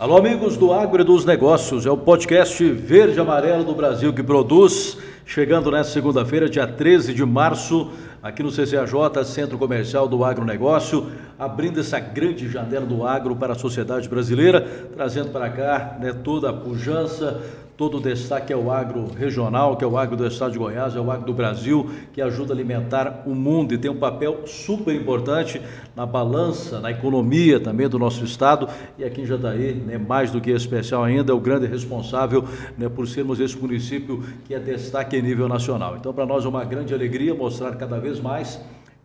Alô, amigos do Agro e dos Negócios, é o podcast verde e amarelo do Brasil que produz, chegando nesta segunda-feira, dia 13 de março, aqui no CCAJ, Centro Comercial do Agronegócio, abrindo essa grande janela do agro para a sociedade brasileira, trazendo para cá toda a pujança, todo o destaque é o agro regional, que é o agro do estado de Goiás, é o agro do Brasil, que ajuda a alimentar o mundo e tem um papel super importante na balança, na economia também do nosso estado. E aqui em Jataí, mais do que especial ainda, é o grande responsável por sermos esse município que é destaque em nível nacional. Então, para nós é uma grande alegria mostrar cada vez mais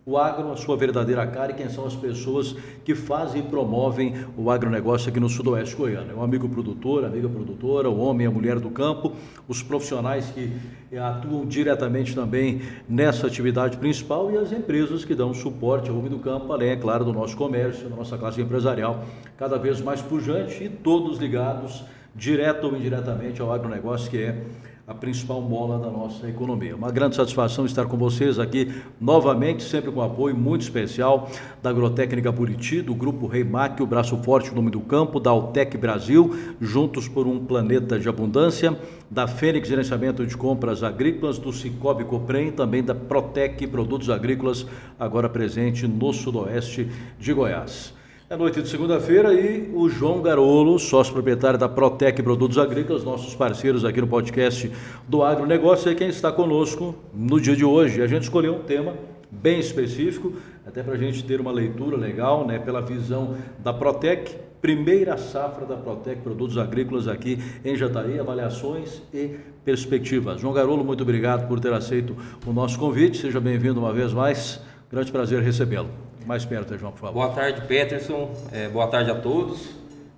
o agro, a sua verdadeira cara e quem são as pessoas que fazem e promovem o agronegócio aqui no sudoeste goiano. É um amigo produtor, amiga produtora, o homem e a mulher do campo, os profissionais que atuam diretamente também nessa atividade principal e as empresas que dão suporte ao homem do campo, além, é claro, do nosso comércio, da nossa classe empresarial, cada vez mais pujante e todos ligados, direto ou indiretamente, ao agronegócio, que é a principal mola da nossa economia. Uma grande satisfação estar com vocês aqui novamente, sempre com apoio muito especial da Agrotécnica Buriti, do Grupo Reimac, o braço forte do homem do campo, da Altec Brasil, juntos por um planeta de abundância, da Fênix Gerenciamento de Compras Agrícolas, do Cicobi Coprem, também da Protec Produtos Agrícolas, agora presente no sudoeste de Goiás. É noite de segunda-feira e o João Garolo, sócio proprietário da Protec Produtos Agrícolas, nossos parceiros aqui no podcast do Agronegócio, é quem está conosco no dia de hoje. A gente escolheu um tema bem específico, até para a gente ter uma leitura legal, pela visão da Protec, primeira safra da Protec Produtos Agrícolas aqui em Jataí, avaliações e perspectivas. João Garolo, muito obrigado por ter aceito o nosso convite, seja bem-vindo uma vez mais, grande prazer recebê-lo. Mais perto, João, por favor. Boa tarde, Peterson. Boa tarde a todos.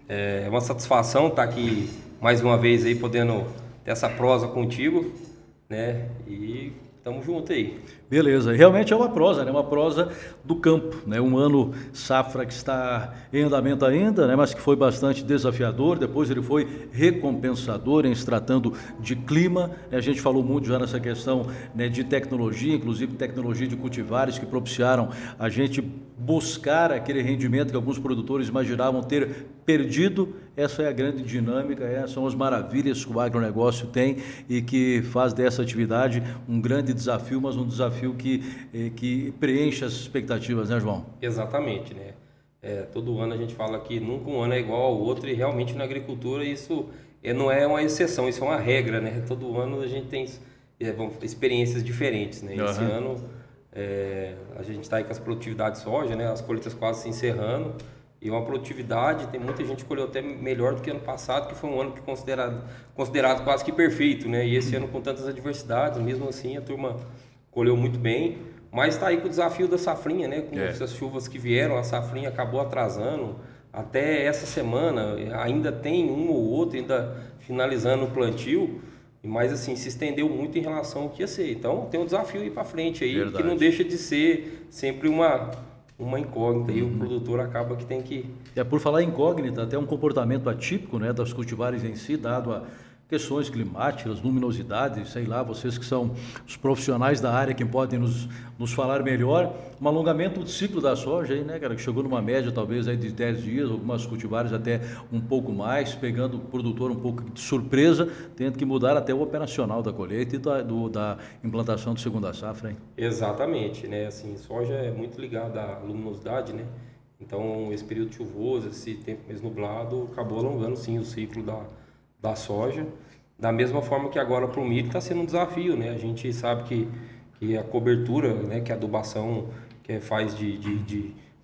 É uma satisfação estar aqui mais uma vez aí, podendo ter essa prosa contigo, E estamos juntos aí. Beleza, realmente é uma prosa, uma prosa do campo, um ano safra que está em andamento ainda, mas que foi bastante desafiador, depois ele foi recompensador em se tratando de clima, a gente falou muito já nessa questão de tecnologia, inclusive tecnologia de cultivares que propiciaram a gente buscar aquele rendimento que alguns produtores imaginavam ter perdido. Essa é a grande dinâmica, essas são as maravilhas que o agronegócio tem e que faz dessa atividade um grande desafio, mas um desafio que preenche as expectativas, João? Exatamente, todo ano a gente fala que nunca um ano é igual ao outro e realmente na agricultura isso não é uma exceção, isso é uma regra, Todo ano a gente tem experiências diferentes, Esse ano a gente está aí com as produtividades de soja, as colheitas quase se encerrando e uma produtividade, tem muita gente que colheu até melhor do que ano passado, que foi um ano que considerado quase que perfeito, E esse ano com tantas adversidades, mesmo assim a turma colheu muito bem, mas está aí com o desafio da safrinha, Com essas chuvas que vieram, a safrinha acabou atrasando, até essa semana ainda tem um ou outro ainda finalizando o plantio, mas assim, se estendeu muito em relação ao que ia ser. Então tem um desafio aí para frente aí, verdade, que não deixa de ser sempre uma incógnita, e o produtor acaba que tem que... Por falar em incógnita, até um comportamento atípico das cultivares em si, dado a questões climáticas, luminosidade, sei lá, vocês que são os profissionais da área que podem nos falar melhor, um alongamento do ciclo da soja aí, que chegou numa média talvez aí de 10 dias, algumas cultivares até um pouco mais, pegando o produtor um pouco de surpresa, tendo que mudar até o operacional da colheita e da implantação de segunda safra, hein? Exatamente, Assim, soja é muito ligada à luminosidade, Então, esse período chuvoso, esse tempo mais nublado, acabou alongando sim o ciclo da soja, da mesma forma que agora para o milho está sendo um desafio, A gente sabe que a cobertura, que a adubação que faz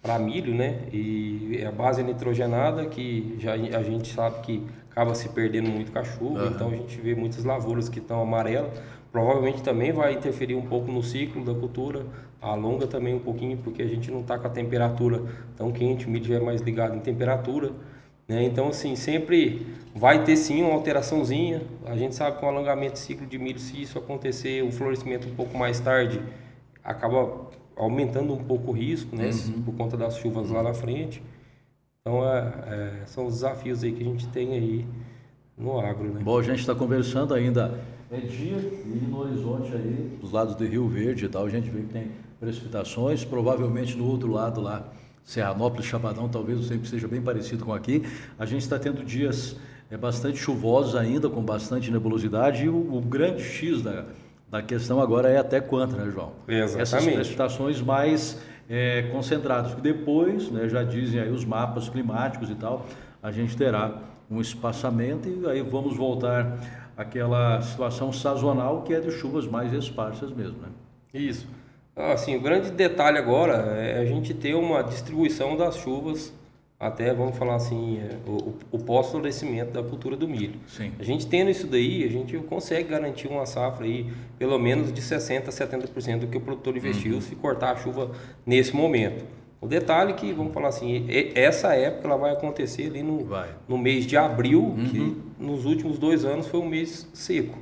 para milho, E a base é nitrogenada, que já a gente sabe que acaba se perdendo muito com a chuva, Então a gente vê muitas lavouras que estão amarelas, provavelmente também vai interferir um pouco no ciclo da cultura, alonga também um pouquinho, porque a gente não está com a temperatura tão quente, o milho já é mais ligado em temperatura, Então, assim, sempre vai ter sim uma alteraçãozinha. A gente sabe que com o alongamento de ciclo de milho, se isso acontecer, o florescimento um pouco mais tarde, acaba aumentando um pouco o risco, Por conta das chuvas lá na frente. Então, são os desafios aí que a gente tem aí no agro, Bom, a gente está conversando ainda, dia e no horizonte aí, dos lados do Rio Verde e tal, a gente vê que tem precipitações, provavelmente no outro lado lá Serranópolis, Chapadão, talvez o tempo seja bem parecido com aqui. A gente está tendo dias bastante chuvosos ainda, com bastante nebulosidade, e o grande X da questão agora é até quanto, né, João? Exatamente. Essas precipitações mais concentradas, que depois, né, já dizem aí os mapas climáticos e tal, a gente terá um espaçamento e aí vamos voltar àquela situação sazonal que é de chuvas mais esparsas mesmo, né? Isso. Assim, o grande detalhe agora é a gente ter uma distribuição das chuvas até, vamos falar assim, o pós-florescimento da cultura do milho. Sim. A gente tendo isso daí, a gente consegue garantir uma safra aí, pelo menos de 60% a 70% do que o produtor investiu se cortar a chuva nesse momento. O detalhe é que, vamos falar assim, essa época ela vai acontecer ali no mês de abril, que nos últimos 2 anos foi um mês seco,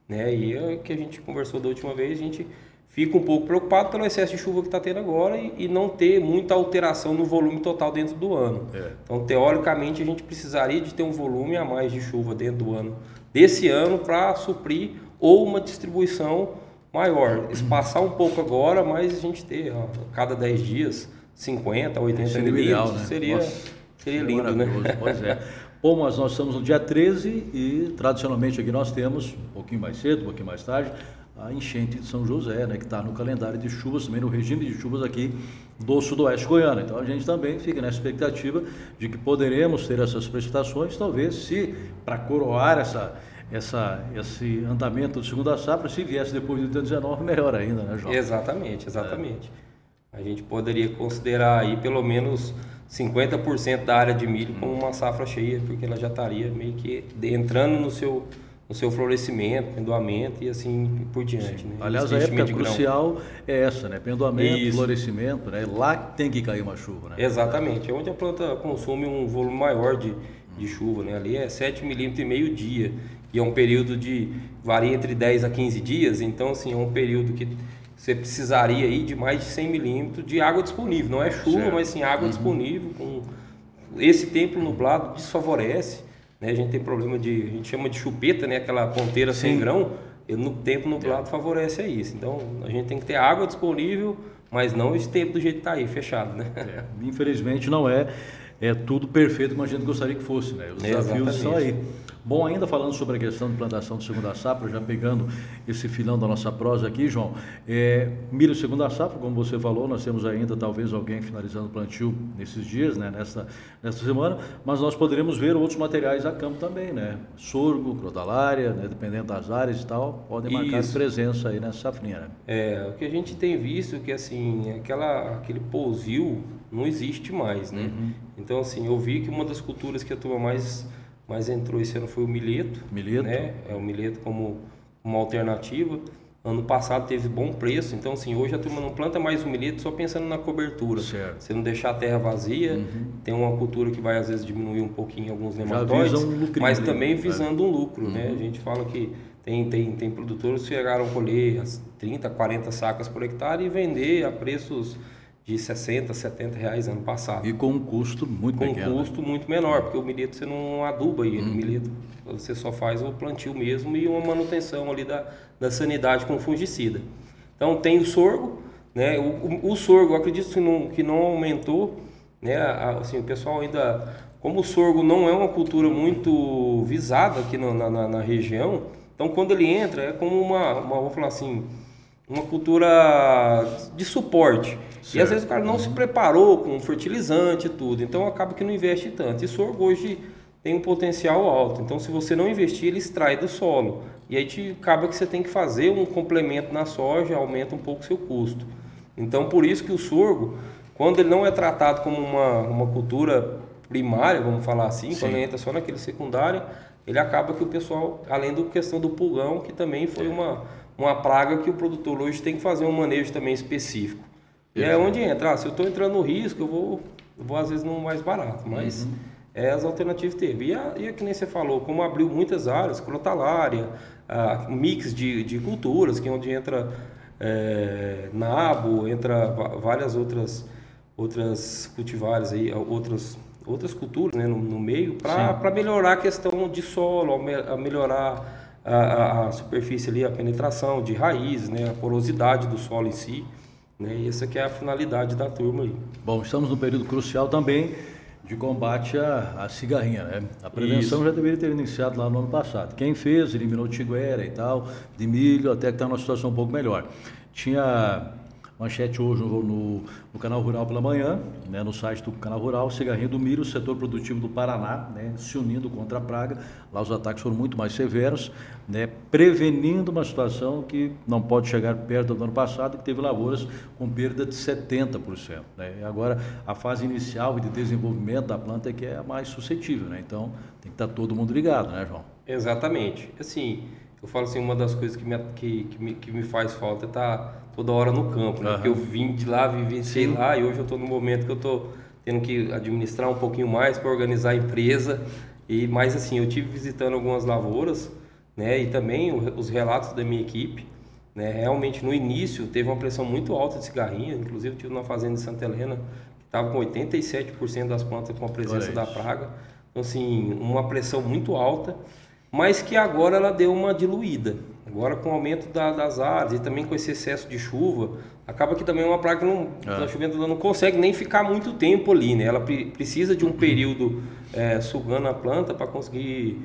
né? E é que a gente conversou da última vez, a gente fica um pouco preocupado pelo excesso de chuva que está tendo agora e não ter muita alteração no volume total dentro do ano. Então, teoricamente, a gente precisaria de ter um volume a mais de chuva dentro do ano, desse ano, para suprir ou uma distribuição maior. Espaçar um pouco agora, mas a gente ter cada 10 dias 50, 80 milímetros, né? seria lindo, né? Pois é. Bom, mas nós estamos no dia 13 e tradicionalmente aqui nós temos, um pouquinho mais cedo, um pouquinho mais tarde, a enchente de São José, né, que está no calendário de chuvas, também no regime de chuvas aqui do sudoeste goiano. Então a gente também fica na expectativa de que poderemos ter essas precipitações, talvez se para coroar esse andamento de segunda safra, se viesse depois de 2019, melhor ainda, né, João? Exatamente. A gente poderia considerar aí pelo menos 50% da área de milho como uma safra cheia, porque ela já estaria meio que entrando no seu florescimento, pendoamento e assim por diante. Né? Aliás, a época crucial é essa, né? Pendoamento, florescimento, né? Lá tem que cair uma chuva, né? Exatamente, é onde a planta consome um volume maior de chuva, né? Ali é 7,5 milímetros dia, e é um período varia entre 10 a 15 dias, então assim, é um período que você precisaria aí de mais de 100 milímetros de água disponível, não é chuva, mas sim água disponível. Com esse tempo nublado desfavorece. A gente tem problema a gente chama de chupeta, né? Aquela ponteira sem grão, no tempo nublado favorece a isso. Então, a gente tem que ter água disponível, mas não esse tempo do jeito que está aí, fechado, né? Infelizmente não é tudo perfeito como a gente gostaria que fosse, né? Os desafios estão aí. Bom, ainda falando sobre a questão de plantação de segunda safra, já pegando esse filão da nossa prosa aqui, João, milho segunda safra, como você falou, nós temos ainda talvez alguém finalizando o plantio nesses dias, né, nesta semana, mas nós poderemos ver outros materiais a campo também, né? Sorgo, crotalária, né, dependendo das áreas e tal, podem marcar presença aí nessa safrinha, né? O que a gente tem visto é que assim, aquele pousio não existe mais, né? Então assim, eu vi que uma das culturas que a turma mais entrou esse ano foi o milheto. Né? O milheto como uma alternativa. Ano passado teve bom preço, então assim, hoje a turma não planta mais o milheto só pensando na cobertura. Certo. Você não deixar a terra vazia, tem uma cultura que vai às vezes diminuir um pouquinho alguns nematóides, mas também visando um lucro, né? A gente fala que tem produtores que chegaram a colher as 30, 40 sacas por hectare e vender a preços de 60, 70 reais ano passado. E com um custo muito pequeno. Com um custo muito menor, porque o milheto você não aduba ele, o milheto você só faz o plantio mesmo e uma manutenção ali da sanidade com fungicida. Então tem o sorgo, né? O sorgo, eu acredito que não aumentou, né? Assim, o pessoal ainda, como o sorgo não é uma cultura muito visada aqui na região, então quando ele entra é como vamos falar assim, uma cultura de suporte. Certo. E às vezes o cara não se preparou com fertilizante e tudo, então acaba que não investe tanto. E sorgo hoje tem um potencial alto, então se você não investir, ele extrai do solo. E aí acaba que você tem que fazer um complemento na soja, aumenta um pouco o seu custo. Então por isso que o sorgo, quando ele não é tratado como uma cultura primária, vamos falar assim, quando ele entra só naquele secundário, ele acaba que o pessoal, além da questão do pulgão, que também foi uma praga que o produtor hoje tem que fazer um manejo também específico. E é onde entra, se eu estou entrando no risco, eu vou às vezes no mais barato, mas as alternativas teve. E que nem você falou, como abriu muitas áreas, crotalária, mix de culturas, que é onde entra nabo, entra várias outras cultivares aí, outras culturas, né, no meio, para melhorar a questão de solo, a melhorar a superfície ali, a penetração de raízes, né, a porosidade do solo em si, né? E essa que é a finalidade da turma aí. Bom, estamos num período crucial também de combate à cigarrinha, né? A prevenção Isso. já deveria ter iniciado lá no ano passado. Quem fez, eliminou tiguera e tal, de milho, até que está numa situação um pouco melhor. Tinha manchete hoje no Canal Rural pela manhã, né, no site do Canal Rural, cigarrinho do milho, setor produtivo do Paraná, né, se unindo contra a praga. Lá os ataques foram muito mais severos, né, prevenindo uma situação que não pode chegar perto do ano passado, que teve lavouras com perda de 70%. Né. E agora, a fase inicial de desenvolvimento da planta é que é a mais suscetível, né, então tem que estar todo mundo ligado, né, João? Exatamente. Assim, eu falo assim, uma das coisas que me faz falta é estar toda hora no campo, né? Porque eu vim de lá, vivenciei lá e hoje eu estou no momento que eu estou tendo que administrar um pouquinho mais para organizar a empresa. Mas assim, eu tive visitando algumas lavouras, né? E também os relatos da minha equipe, né? Realmente no início teve uma pressão muito alta de cigarrinha, inclusive eu tive uma fazenda em Santa Helena que estava com 87% das plantas com a presença da praga. Então assim, uma pressão muito alta, mas que agora ela deu uma diluída. Agora com o aumento das áreas e também com esse excesso de chuva, acaba que também uma praga que não está chovendo, ela não consegue nem ficar muito tempo ali, né? Ela precisa de um período sugando a planta para conseguir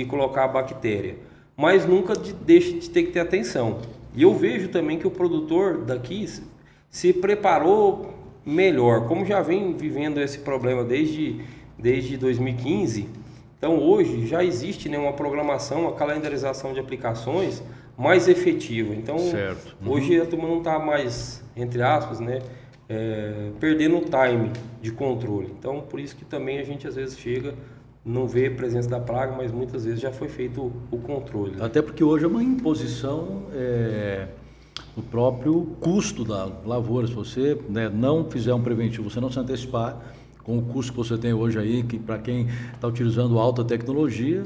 colocar a bactéria. Mas nunca deixa de ter que ter atenção. E eu vejo também que o produtor daqui se preparou melhor, como já vem vivendo esse problema desde 2015. Então hoje já existe, né, uma programação, uma calendarização de aplicações mais efetiva. Então hoje a turma não está mais, entre aspas, né, perdendo o time de controle. Então por isso que também a gente às vezes chega, não vê a presença da praga, mas muitas vezes já foi feito o controle. Né? Até porque hoje é uma imposição do próprio custo da lavoura. Se você, né, não fizer um preventivo, você não se antecipar com o custo que você tem hoje aí, que para quem está utilizando alta tecnologia,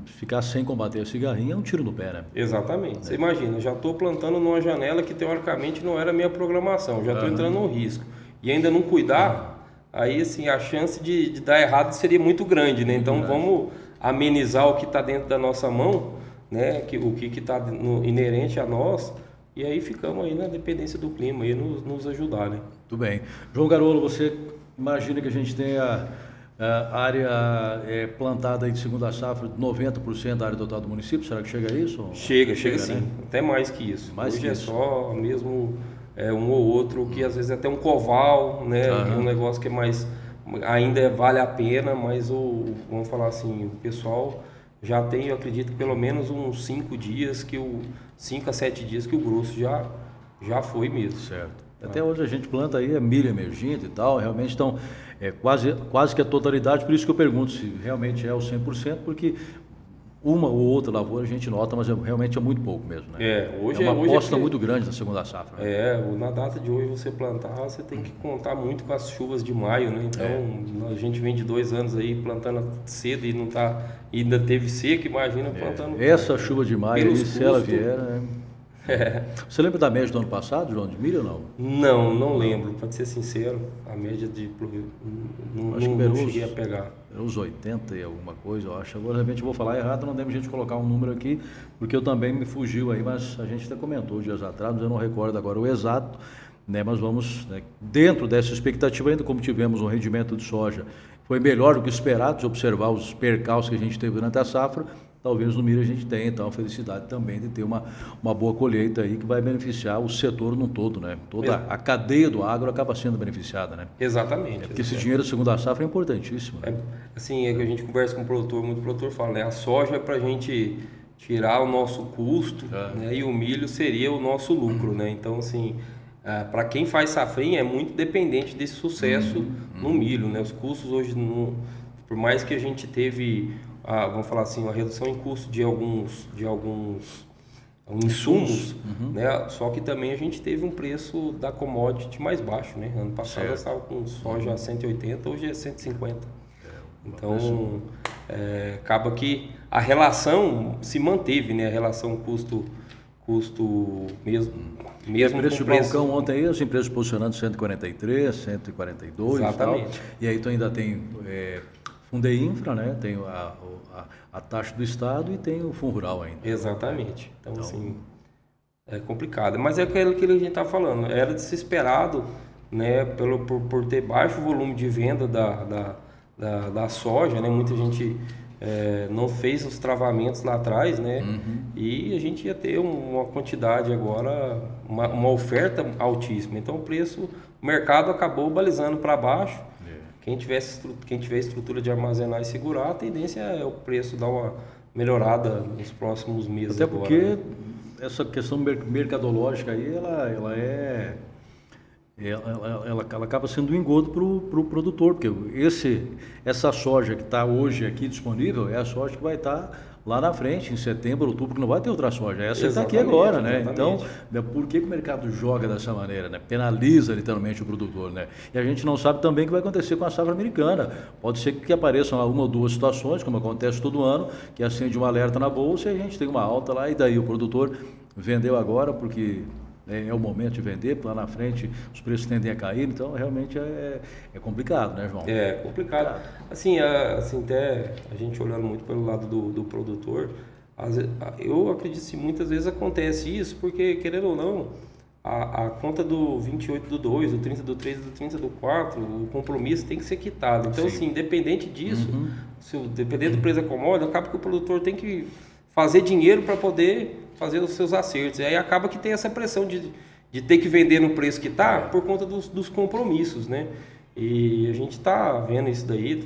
ficar sem combater a cigarrinha é um tiro no pé, né? Exatamente. Você imagina, já estou plantando numa janela que teoricamente não era a minha programação, já estou entrando no risco. E ainda não cuidar, aí assim, a chance de dar errado seria muito grande, né? Então vamos amenizar o que está dentro da nossa mão, né? O que está inerente a nós, e aí ficamos aí na dependência do clima, aí nos ajudar, né? Muito bem. João Garolo, você imagina que a gente tenha a área plantada aí de segunda safra, 90% da área total do município, será que chega a isso? Chega sim, né? Até mais que isso. Hoje é só mesmo um ou outro, que às vezes é até um coval, né? É um negócio que é mais, ainda vale a pena, mas vamos falar assim, o pessoal já tem, eu acredito, pelo menos uns 5 a 7 dias que o grosso já foi mesmo. Certo. Até hoje a gente planta aí milho emergente e tal, realmente estão quase que a totalidade, por isso que eu pergunto se realmente é o 100%, porque uma ou outra lavoura a gente nota, mas realmente é muito pouco mesmo, né? Hoje é uma aposta muito grande na segunda safra. Né? Na data de hoje você plantar, você tem que contar muito com as chuvas de maio, né? Então a gente vem de 2 anos aí plantando cedo e não tá, ainda teve seca, imagina plantando. Essa chuva de maio, aí, se ela vier, né? Você lembra da média do ano passado, João, de milho ou não? Não lembro, para ser sincero, a média de não cheguei a pegar. Era uns 80 e alguma coisa, eu acho. Agora, de repente, eu vou falar errado, não deve a gente colocar um número aqui, porque eu também me fugiu aí, mas a gente até comentou dias atrás, eu não recordo agora o exato, né? Mas vamos, né, dentro dessa expectativa, ainda como tivemos um rendimento de soja, foi melhor do que esperado, se observar os percalços que a gente teve durante a safra. Talvez no milho a gente tenha, então, a felicidade também de ter uma boa colheita aí que vai beneficiar o setor num todo, né? Toda a cadeia do agro acaba sendo beneficiada, né? Exatamente. Porque esse dinheiro da segunda safra é importantíssimo. Né? Assim, que a gente conversa com o produtor, muito produtor fala, né? A soja é para a gente tirar o nosso custo, né? E o milho seria o nosso lucro, né? Então, assim, para quem faz safrinha é muito dependente desse sucesso no milho, né? Os custos hoje, por mais que a gente teve... vamos falar assim, uma redução em custo de alguns insumos, né? Só que também a gente teve um preço da commodity mais baixo, né? Ano passado nós estávamos com soja a 180, hoje é 150. Então, acaba que a relação se manteve, né? A relação custo mesmo o preço de balcão ontem aí, as empresas posicionando 143, 142. Exatamente. E aí tu ainda tem... Fundeinfra, né? Tem a taxa do Estado e tem o Fundo Rural ainda. Exatamente. Então assim, É complicado. Mas é aquilo que a gente está falando. Era desesperado, né, por ter baixo volume de venda da soja, né? Muita gente não fez os travamentos lá atrás, né? E a gente ia ter uma quantidade agora, uma oferta altíssima. Então o mercado acabou balizando para baixo. Quem tiver estrutura de armazenar e segurar, a tendência é o preço dar uma melhorada nos próximos meses. Até porque agora, né? Essa questão mercadológica aí, ela acaba sendo um engodo para o produtor, porque essa soja que está hoje aqui disponível é a soja que vai estar lá na frente, em setembro, outubro, que não vai ter outra soja. Essa está aqui agora, né? Exatamente. Então, por que o mercado joga dessa maneira, né? Penaliza literalmente o produtor, né? E a gente não sabe também o que vai acontecer com a safra americana. Pode ser que apareçam uma ou duas situações, como acontece todo ano, que acende um alerta na bolsa e a gente tem uma alta lá, e daí o produtor vendeu agora porque é o momento de vender, lá na frente os preços tendem a cair, então realmente é complicado, né, João? É complicado. Assim, até a gente olhando muito pelo lado do produtor, eu acredito que muitas vezes acontece isso, porque querendo ou não, a conta do 28 do 2, do 30 do 3, do 30 do 4, o compromisso tem que ser quitado. Então, assim, independente disso, dependendo do preço da commodity, acaba que o produtor tem que fazer dinheiro para poder fazer os seus acertos. E aí acaba que tem essa pressão de ter que vender no preço que está por conta dos compromissos, né? E a gente está vendo isso daí,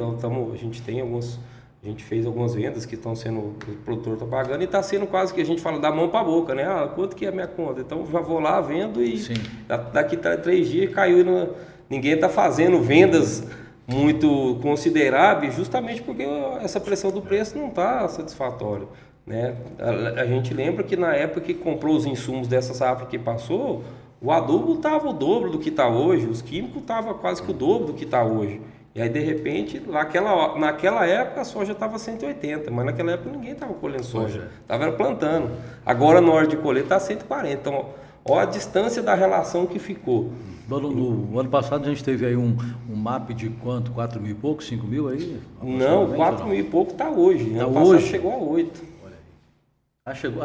a gente fez algumas vendas que estão sendo, o produtor está pagando e está sendo quase que a gente fala da mão para a boca, né? Quanto que é a minha conta? Então já vou lá, vendo e daqui a 3 dias caiu, ninguém está fazendo vendas muito consideráveis justamente porque essa pressão do preço não está satisfatória. Né? A gente lembra que na época que comprou os insumos dessa safra que passou, o adubo estava o dobro do que está hoje, os químicos estavam quase que o dobro do que está hoje. E aí, de repente, naquela época a soja estava 180, mas naquela época ninguém estava colhendo soja, estava plantando. Agora, na hora de colher, está 140. Então, olha a distância da relação que ficou. No ano passado a gente teve aí um MAP de quanto? 4 mil e pouco? 5 mil aí? Não, 4 mil e pouco está hoje. Tá ano passado hoje? Chegou a 8. Chegou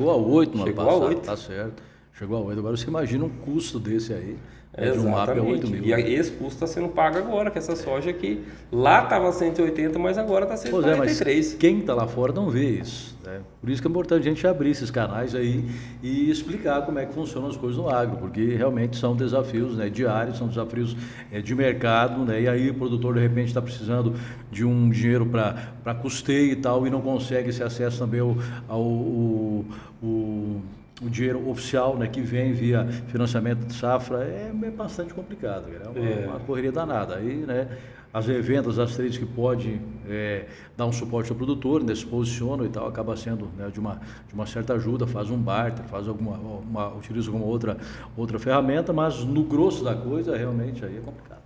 a 8 no ano passado. Chegou a 8. Tá certo. Chegou a 8. Agora você imagina um custo desse aí. De um MAP a 8 mil. E esse custo está sendo pago agora, com essa soja que lá estava 180, mas agora está 143. Mas quem está lá fora não vê isso. Né? Por isso que é importante a gente abrir esses canais aí e explicar como é que funcionam as coisas no agro, porque realmente são desafios, né, diários, são desafios de mercado, né? E aí o produtor de repente está precisando de um dinheiro para custeio e tal e não consegue esse acesso também ao dinheiro oficial, né, que vem via financiamento de safra, é bastante complicado, é uma correria danada. Aí, né, as revendas, as trades que pode dar um suporte ao produtor, né, se posicionam e tal, acaba sendo, né, de uma certa ajuda, faz um barter, utiliza alguma outra ferramenta, mas no grosso da coisa, realmente, aí é complicado.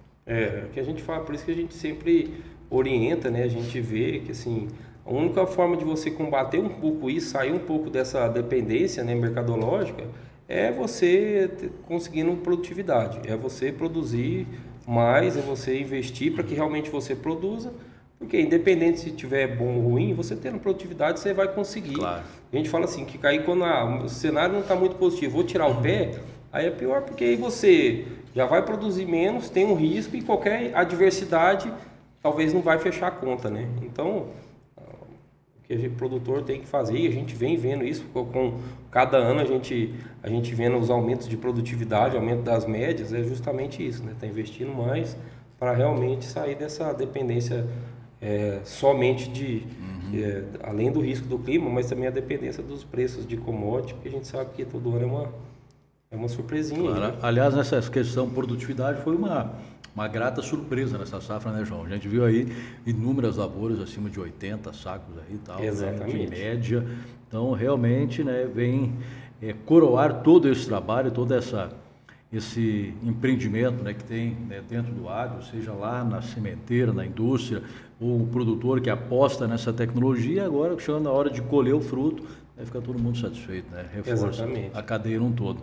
Que a gente fala, por isso que a gente sempre orienta, né, a gente vê que, assim, a única forma de você combater um pouco isso, sair um pouco dessa dependência, né, mercadológica, é você conseguindo produtividade, é você produzir mais, é você investir para que realmente você produza, porque independente se tiver bom ou ruim, você tendo produtividade você vai conseguir. Claro. A gente fala assim, que aí quando o cenário não está muito positivo, vou tirar o pé, aí é pior, porque aí você já vai produzir menos, tem um risco e qualquer adversidade talvez não vai fechar a conta, né? Então, que o produtor tem que fazer, e a gente vem vendo isso, com cada ano a gente vendo os aumentos de produtividade, aumento das médias, é justamente isso, né? Tá investindo mais para realmente sair dessa dependência somente além do risco do clima, mas também a dependência dos preços de commodity, porque a gente sabe que todo ano é uma surpresinha. Claro. Né? Aliás, nessa questão produtividade foi uma grata surpresa nessa safra, né, João? A gente viu aí inúmeras lavouras acima de 80 sacos aí e tal, né, de média. Então, realmente, né, vem coroar todo esse trabalho, todo esse empreendimento, né, que tem, né, dentro do agro, seja lá na sementeira, na indústria, ou o produtor que aposta nessa tecnologia, agora chegando na hora de colher o fruto, aí fica todo mundo satisfeito, né? Reforça a cadeia num todo.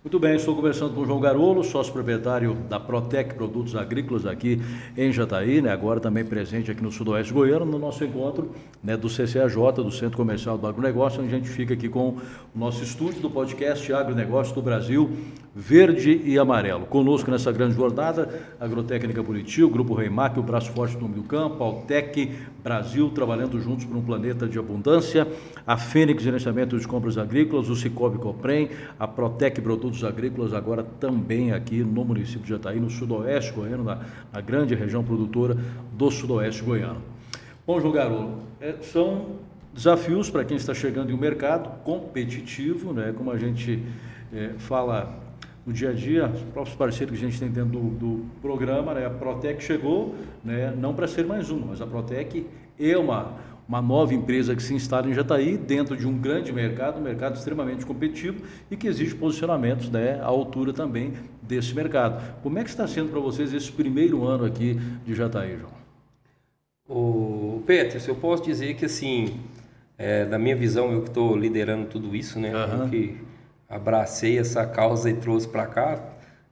Muito bem, estou conversando com o João Garolo, sócio proprietário da Protec Produtos Agrícolas aqui em Jataí, né? Agora também presente aqui no Sudoeste Goiano, no nosso encontro, né, do CCAJ, do Centro Comercial do Agronegócio, onde a gente fica aqui com o nosso estúdio do podcast Agronegócio do Brasil, Verde e Amarelo. Conosco nessa grande jornada, Agrotécnica Buriti, o Grupo Reimac, o Braço Forte do Homem do Campo, a Altec Brasil, trabalhando juntos por um planeta de abundância, a Fênix Gerenciamento de Compras Agrícolas, o Cicobi Coprem, a Protec Produtos Agrícolas, agora também aqui no município de Jataí, no Sudoeste Goiano, na grande região produtora do Sudoeste Goiano. Bom, João Garolo, são desafios para quem está chegando em um mercado competitivo, né? Como a gente fala no dia a dia, os próprios parceiros que a gente tem dentro do programa, né? A Protec chegou, né, não para ser mais uma, mas a Protec é uma nova empresa que se instala em Jataí dentro de um grande mercado, um mercado extremamente competitivo e que exige posicionamentos, né, à altura também desse mercado. Como é que está sendo para vocês esse primeiro ano aqui de Jataí, João? O Petros, eu posso dizer que assim, da minha visão, eu que estou liderando tudo isso, né, eu que abracei essa causa e trouxe para cá,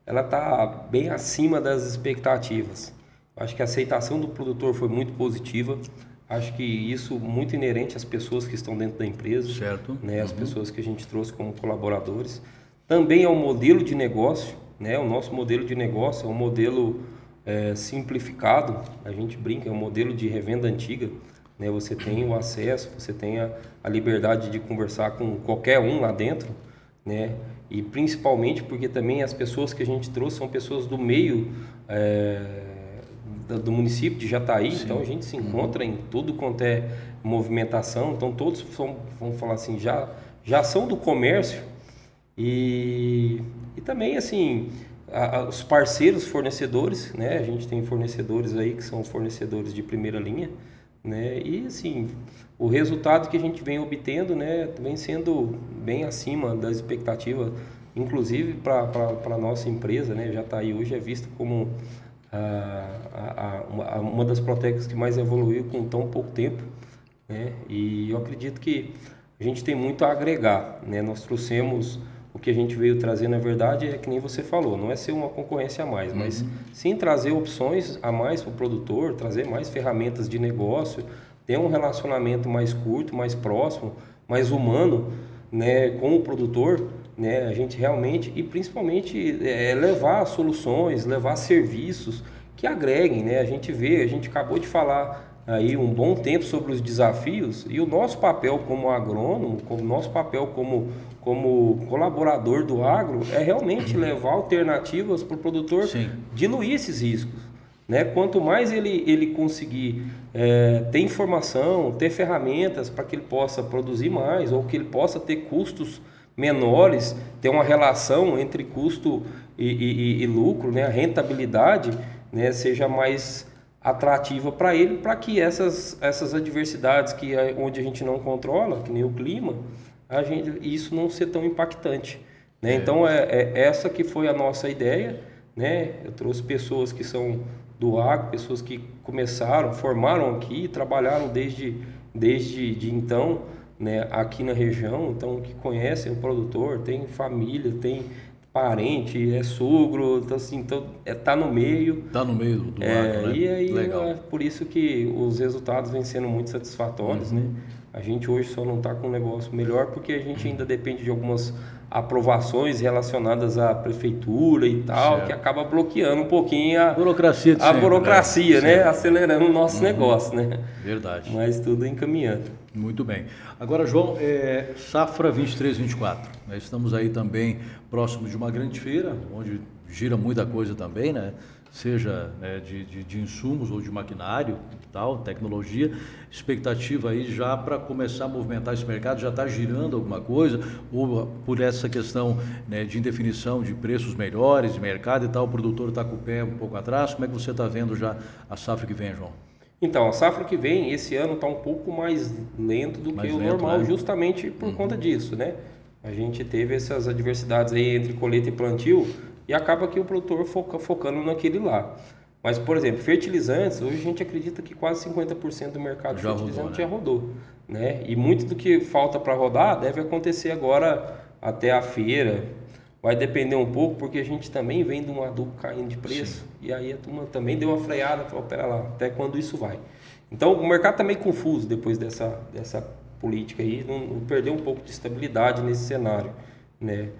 ela está bem acima das expectativas. Acho que a aceitação do produtor foi muito positiva. Acho que isso muito inerente às pessoas que estão dentro da empresa, certo? Né, as pessoas que a gente trouxe como colaboradores. Também é um modelo de negócio, né? O nosso modelo de negócio é um modelo simplificado. A gente brinca, é um modelo de revenda antiga, né? Você tem o acesso, você tem a liberdade de conversar com qualquer um lá dentro, né? E principalmente porque também as pessoas que a gente trouxe são pessoas do meio do município de Jataí. Sim. Então a gente se encontra em tudo quanto é movimentação, então todos são, vamos falar assim, já são do comércio e também assim os parceiros fornecedores, né? A gente tem fornecedores aí que são fornecedores de primeira linha, né? E assim, o resultado que a gente vem obtendo, né, vem sendo bem acima das expectativas, inclusive para a nossa empresa, né? Jataí hoje é vista como uma das Protecs que mais evoluiu com tão pouco tempo, né? E eu acredito que a gente tem muito a agregar, né? Nós trouxemos o que a gente veio trazer, na verdade, é que nem você falou, não é ser uma concorrência a mais, mas sim trazer opções a mais para o produtor, trazer mais ferramentas de negócio, ter um relacionamento mais curto, mais próximo, mais humano, né, com o produtor, né, a gente realmente, e principalmente levar soluções, levar serviços que agreguem, né? A gente acabou de falar aí um bom tempo sobre os desafios e o nosso papel como agrônomo, o nosso papel como colaborador do agro é realmente levar alternativas para o produtor. Sim. Diluir esses riscos, né? Quanto mais ele conseguir ter informação, ter ferramentas para que ele possa produzir mais ou que ele possa ter custos menores, ter uma relação entre custo e lucro, né? A rentabilidade, né, seja mais atrativa para ele, para que essas adversidades onde a gente não controla, que nem o clima, isso não ser tão impactante, né? Então essa que foi a nossa ideia, né? Eu trouxe pessoas que são do agro, pessoas que formaram aqui, trabalharam desde então, né, aqui na região, então que conhecem o produtor, tem família, tem parente, é sogro, então assim, tá no meio. Tá no meio do agro, né? E aí é por isso que os resultados vêm sendo muito satisfatórios, né? A gente hoje só não está com um negócio melhor porque a gente ainda depende de algumas aprovações relacionadas à prefeitura e tal, certo, que acaba bloqueando um pouquinho a burocracia, né? Acelerando o nosso negócio, né? Verdade. Mas tudo encaminhando. Muito bem. Agora, João, safra 23-24, né? Estamos aí também próximo de uma grande feira, onde gira muita coisa também, né? Seja, né, de insumos ou de maquinário e tal, tecnologia. Expectativa aí já para começar a movimentar esse mercado, já está girando alguma coisa, ou por essa questão, né, de indefinição de preços melhores, de mercado e tal, o produtor está com o pé um pouco atrás. Como é que você está vendo já a safra que vem, João? Então, a safra que vem, esse ano está um pouco mais lento do que o normal, né? Justamente por conta disso, né? A gente teve essas adversidades aí entre colheita e plantio, e acaba que o produtor focando naquele lá. Mas, por exemplo, fertilizantes, hoje a gente acredita que quase 50% do mercado de fertilizante já rodou, né? E muito do que falta para rodar deve acontecer agora até a feira, vai depender um pouco, porque a gente também vem de um adubo caindo de preço, e aí a turma também deu uma freada, falou, pera lá, até quando isso vai? Então o mercado está meio confuso depois dessa política aí, não perdeu um pouco de estabilidade nesse cenário, né?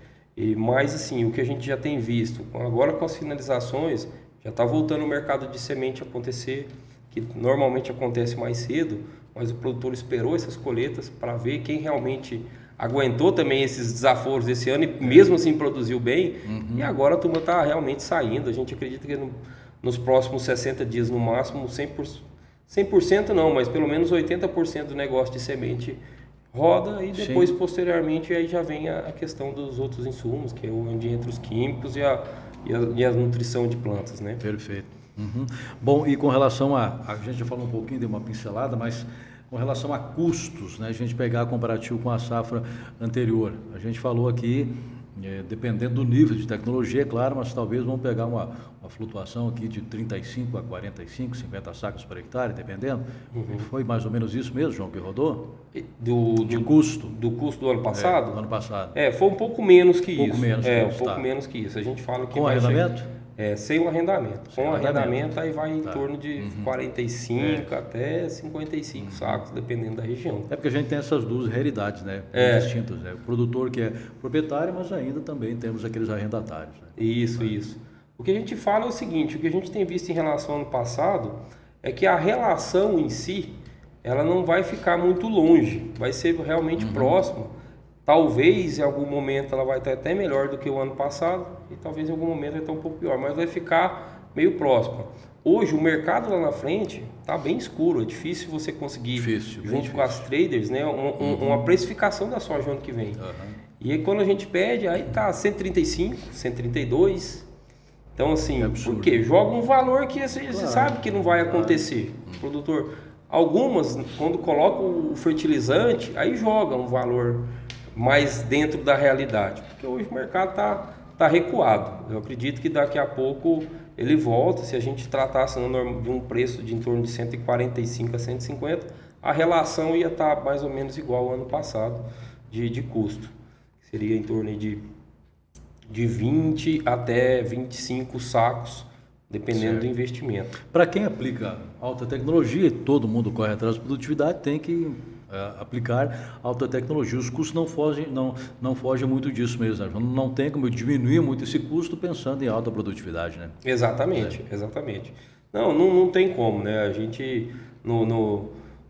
Mas assim, o que a gente já tem visto, agora com as finalizações, já está voltando o mercado de semente a acontecer, que normalmente acontece mais cedo, mas o produtor esperou essas colheitas para ver quem realmente aguentou também esses desaforos esse ano e mesmo assim produziu bem. E agora a turma está realmente saindo. A gente acredita que nos próximos 60 dias no máximo, 100% não, mas pelo menos 80% do negócio de semente roda e depois posteriormente aí já vem a questão dos outros insumos, que é onde entra os químicos e a nutrição de plantas, né? Perfeito. Bom, e com relação a gente já falou um pouquinho, deu uma pincelada, mas com relação a custos, né, a gente pegar comparativo com a safra anterior, a gente falou aqui, dependendo do nível de tecnologia, é claro, mas talvez vamos pegar uma flutuação aqui de 35 a 45, 50 sacos por hectare, dependendo. Foi mais ou menos isso mesmo, João, que rodou? De custo? Do custo do ano passado? Do ano passado. Foi um pouco menos que isso. Um pouco menos que isso. A gente fala que com arrendamento? Sem o arrendamento. Com o arrendamento aí vai em torno de 45 até 55 sacos, dependendo da região. É porque a gente tem essas duas realidades, né? Distintas, né? O produtor que é proprietário, mas ainda também temos aqueles arrendatários. Né? Isso. O que a gente fala é o seguinte, o que a gente tem visto em relação ao ano passado é que a relação em si, ela não vai ficar muito longe, vai ser realmente próxima. Talvez em algum momento ela vai estar até melhor do que o ano passado e talvez em algum momento vai estar um pouco pior, mas vai ficar meio próxima. Hoje o mercado lá na frente está bem escuro, é difícil você conseguir, junto com as traders, né, uma precificação da soja ano que vem. E aí quando a gente pede, aí tá 135, 132. Então assim, por quê? Joga um valor que você sabe que não vai acontecer. O produtor, algumas, quando coloca o fertilizante, aí joga um valor mais dentro da realidade, porque hoje o mercado tá recuado. Eu acredito que daqui a pouco ele volta, se a gente tratasse de um preço de em torno de 145 a 150, a relação ia estar mais ou menos igual ao ano passado de custo. Seria em torno de 20 até 25 sacos, dependendo do investimento. Para quem aplica alta tecnologia, e todo mundo corre atrás da produtividade, tem que aplicar alta tecnologia. Os custos não fogem muito disso mesmo. Né? Não tem como diminuir muito esse custo pensando em alta produtividade, né? Exatamente. Não tem como, né? A gente,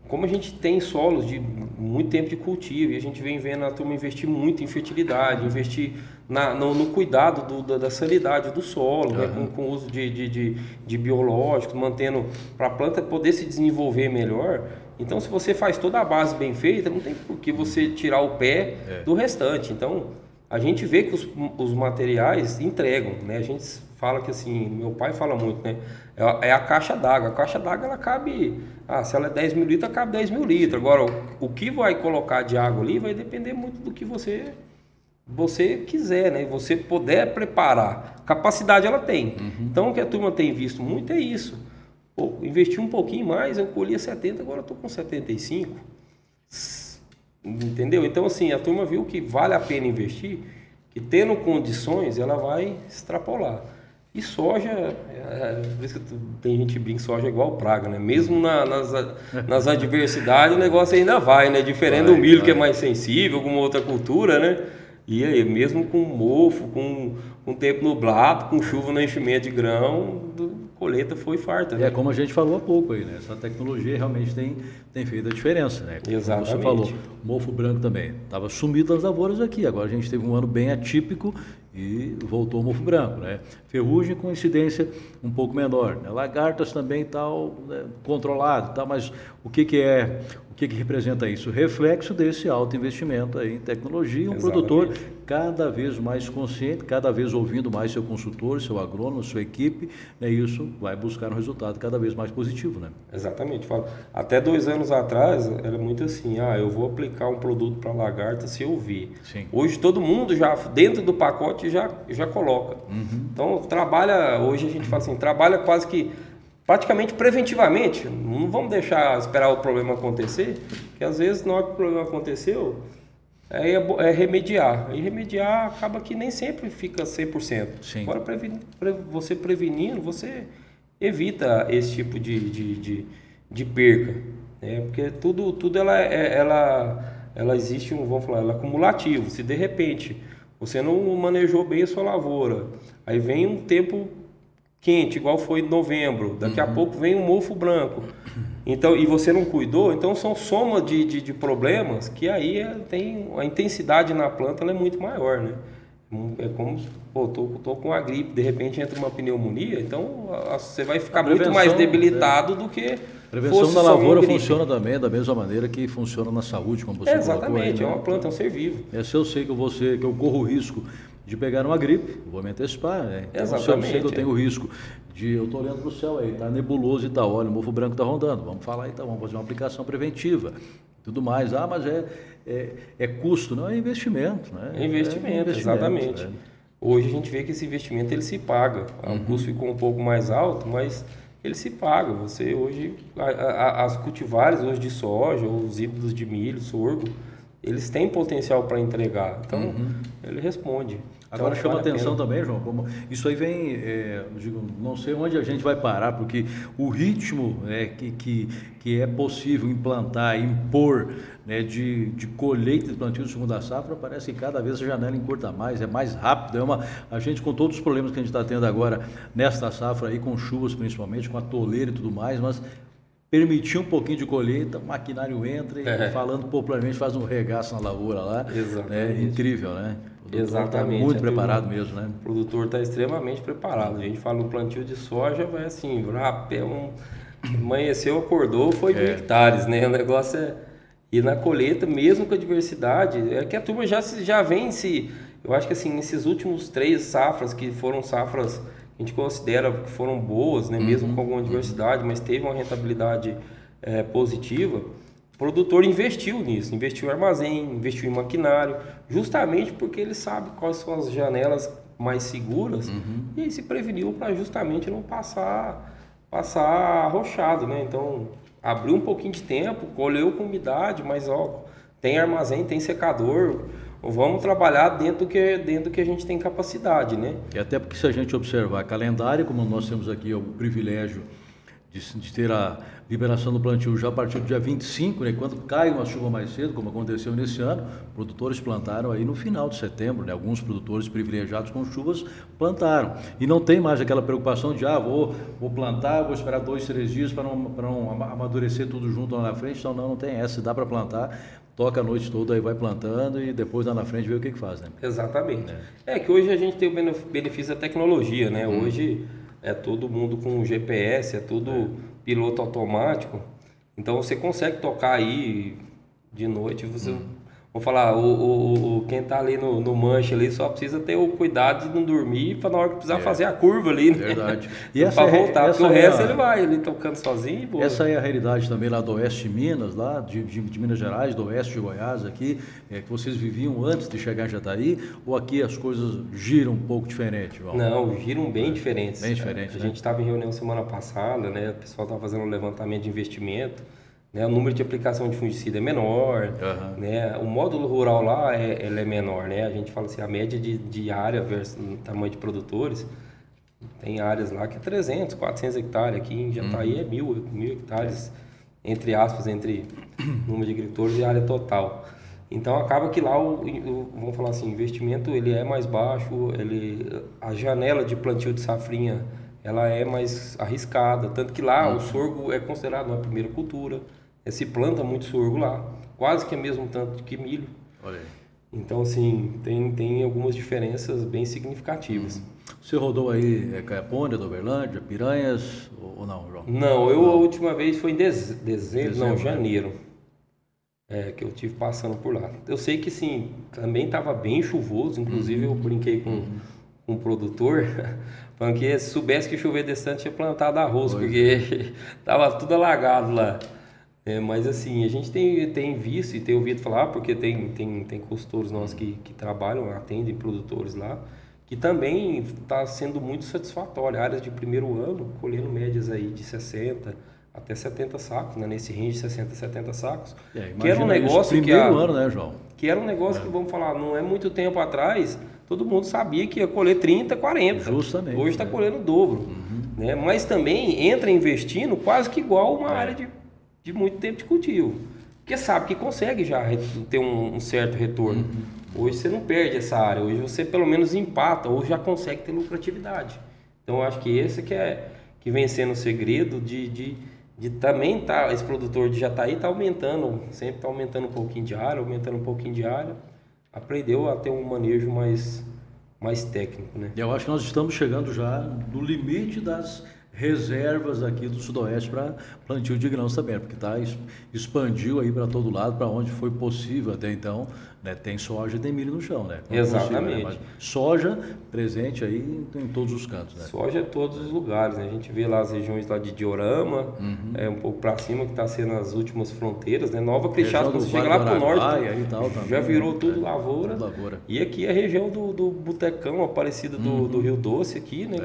como a gente tem solos de muito tempo de cultivo, e a gente vem vendo a turma investir muito em fertilidade, investir no cuidado da sanidade do solo, né? com o uso de biológicos, mantendo para a planta poder se desenvolver melhor. Então, se você faz toda a base bem feita, não tem por que você tirar o pé do restante. Então, a gente vê que os materiais entregam, né? A gente fala que assim, meu pai fala muito, né? É a caixa d'água. A caixa d'água, ela cabe, se ela é 10 mil litros, cabe 10 mil litros. Agora, o que vai colocar de água ali vai depender muito do que você quiser, né? Você puder preparar. Capacidade ela tem. Então, o que a turma tem visto muito é isso. Pô, investi um pouquinho mais, eu colhia 70, agora eu estou com 75. Entendeu? Então, assim, a turma viu que vale a pena investir, que tendo condições, ela vai extrapolar. E soja, por isso que tem gente que brinca que soja é igual praga, né? Mesmo nas adversidades, o negócio ainda vai, né? Diferente do milho, que é mais sensível, alguma outra cultura, né? E aí, mesmo com mofo, com tempo nublado, com chuva no enchimento de grão, colheita foi farta, né? Como a gente falou há pouco aí, né? Essa tecnologia realmente tem feito a diferença, né? Exatamente. Como você falou, mofo branco também. Estava sumido as lavouras aqui, agora a gente teve um ano bem atípico e voltou o mofo branco, né? Ferrugem com incidência um pouco menor, né? Lagartas também tal, né? Controlado, tal, mas o que representa isso? O reflexo desse alto investimento aí em tecnologia, um produtor cada vez mais consciente, cada vez ouvindo mais seu consultor, seu agrônomo, sua equipe, né? Isso vai buscar um resultado cada vez mais positivo, né? Exatamente. Até 2 anos atrás era muito assim, eu vou aplicar um produto para lagarta se eu vir. Sim. Hoje todo mundo já, dentro do pacote, já coloca. Então hoje a gente fala assim, trabalha quase que praticamente preventivamente. Não vamos esperar o problema acontecer, porque às vezes na hora que o problema aconteceu, Aí é remediar. E remediar acaba que nem sempre fica 100%. Sim. Agora, você prevenindo, você evita esse tipo de perca. Né? Porque tudo ela existe, vamos falar, ela é acumulativo. Se de repente você não manejou bem a sua lavoura, aí vem um tempo quente, igual foi em novembro, daqui a pouco vem um mofo branco, então, e você não cuidou, então são soma de problemas que aí tem a intensidade na planta, ela é muito maior, né? É como, pô, tô com a gripe, de repente entra uma pneumonia, então você vai ficar muito mais debilitado do que a prevenção da lavoura funciona também da mesma maneira que funciona na saúde, como você colocou. Exatamente, aí, né? É uma planta, é um ser vivo. Se eu sei que eu corro o risco de pegar uma gripe, vou me antecipar, né? Então, se eu sei que eu tenho o risco eu estou olhando para o céu aí, está nebuloso e tal, olha, o mofo branco está rondando, vamos falar então, vamos fazer uma aplicação preventiva, tudo mais. Mas é custo, não é investimento, né? É investimento, exatamente. Né? Hoje a gente vê que esse investimento ele se paga, o custo ficou um pouco mais alto, mas ele se paga. Você hoje, as cultivares hoje de soja, os híbridos de milho, sorgo, eles têm potencial para entregar, então ele responde. Agora então, chama atenção também, João, como isso aí vem, eu digo, não sei onde a gente vai parar, porque o ritmo que é possível implantar, impor, né, de colheita de plantio de segunda safra, parece que cada vez a janela encurta mais, é mais rápido, a gente com todos os problemas que a gente está tendo agora nesta safra aí, com chuvas principalmente, com a toleira e tudo mais, mas permitir um pouquinho de colheita, o maquinário entra e, falando popularmente, faz um regaço na lavoura lá. Exatamente. É incrível, né? O produtor Exatamente. Está muito preparado mesmo, né? O produtor está extremamente preparado. A gente fala no plantio de soja, vai assim, amanheceu, acordou, foi 1.000 hectares, né? O negócio é... E na colheita, mesmo com a diversidade, é que a turma já vem eu acho que assim, nesses últimos 3 safras, que foram safras a gente considera que foram boas, né? Mesmo com alguma diversidade, mas teve uma rentabilidade positiva, o produtor investiu nisso, investiu em armazém, investiu em maquinário, justamente porque ele sabe quais são as janelas mais seguras e aí se preveniu para justamente não passar arrochado, né? Então, abriu um pouquinho de tempo, colheu com umidade, mas tem armazém, tem secador. Vamos trabalhar dentro do que a gente tem capacidade, né? E até porque se a gente observar calendário, como nós temos aqui o privilégio de ter a liberação do plantio já a partir do dia 25, né? Quando cai uma chuva mais cedo, como aconteceu nesse ano, produtores plantaram aí no final de setembro, né? Alguns produtores privilegiados com chuvas plantaram. E não tem mais aquela preocupação de, vou plantar, vou esperar 2, 3 dias para não amadurecer tudo junto lá na frente. Então não tem essa, dá para plantar. Toca a noite toda, aí vai plantando e depois lá na frente vê o que faz, né? Exatamente. É que hoje a gente tem o benefício da tecnologia, né? Hoje é todo mundo com GPS, é tudo piloto automático. Então você consegue tocar aí de noite, você... Vou falar, quem tá ali no manche ali só precisa ter o cuidado de não dormir para na hora que precisar fazer a curva ali, né? Verdade. E para voltar, porque o resto ele vai ali tocando sozinho e boa. Essa é a realidade também lá do oeste de Minas, lá de Minas Gerais, do oeste de Goiás aqui, que vocês viviam antes de chegar em Jataí, ou aqui as coisas giram um pouco diferente, João? Não, giram bem diferentes. Bem diferentes, A gente estava em reunião semana passada, né? O pessoal estava fazendo um levantamento de investimento. Né, o número de aplicação de fungicida é menor, né, o módulo rural lá ele é menor, né, a gente fala assim, a média de área versus tamanho de produtores, tem áreas lá que é 300, 400 hectares, aqui em Jataí é 1.000 hectares, entre aspas, entre número de agricultores e área total. Então acaba que lá, vamos falar assim, o investimento ele é mais baixo, a janela de plantio de safrinha ela é mais arriscada, tanto que lá o sorgo é considerado uma primeira cultura, se planta muito sorgo lá, quase que é mesmo tanto que milho. Olha aí. Então, assim, tem algumas diferenças bem significativas. Você rodou aí Caiapônia, Uberlândia, Piranhas ou não, João? Não, a última vez foi em janeiro, que eu tive passando por lá. Eu sei que, sim, também estava bem chuvoso, inclusive eu brinquei com um produtor, falando que se soubesse que chover desse tanto, tinha plantado arroz, porque estava tudo alagado lá. Mas assim, a gente tem visto e tem ouvido falar, porque tem consultores nossos que trabalham, atendem produtores lá, que também está sendo muito satisfatório. Áreas de primeiro ano, colhendo médias aí de 60% a até 70 sacos, né? Nesse range de 60, 70 sacos. Que era um negócio ano, né, João? Que era um negócio que, vamos falar, não é muito tempo atrás, todo mundo sabia que ia colher 30, 40. Justamente. Hoje está colhendo o dobro. Né? Mas também entra investindo quase que igual uma área de muito tempo de cultivo. Porque sabe que consegue já ter um certo retorno. Hoje você não perde essa área, hoje você pelo menos empata ou já consegue ter lucratividade. Então eu acho que esse que vem sendo o segredo de também esse produtor de Jataí está aumentando, sempre está aumentando um pouquinho de área, aprendeu a ter um manejo mais técnico, né? Eu acho que nós estamos chegando já no limite das reservas aqui do Sudoeste para plantio de grãos também, porque expandiu aí para todo lado, para onde foi possível até então, né? Tem soja e tem milho no chão, né? Exatamente. Possível, né? Soja presente aí em todos os cantos, né? Soja em todos os lugares, né? A gente vê lá as regiões lá de Diorama, um pouco para cima, que está sendo as últimas fronteiras, né? Nova Crixás, quando você chega lá para o norte, já virou tudo lavoura. E aqui a região do Botecão, Aparecida do Rio Doce aqui, né?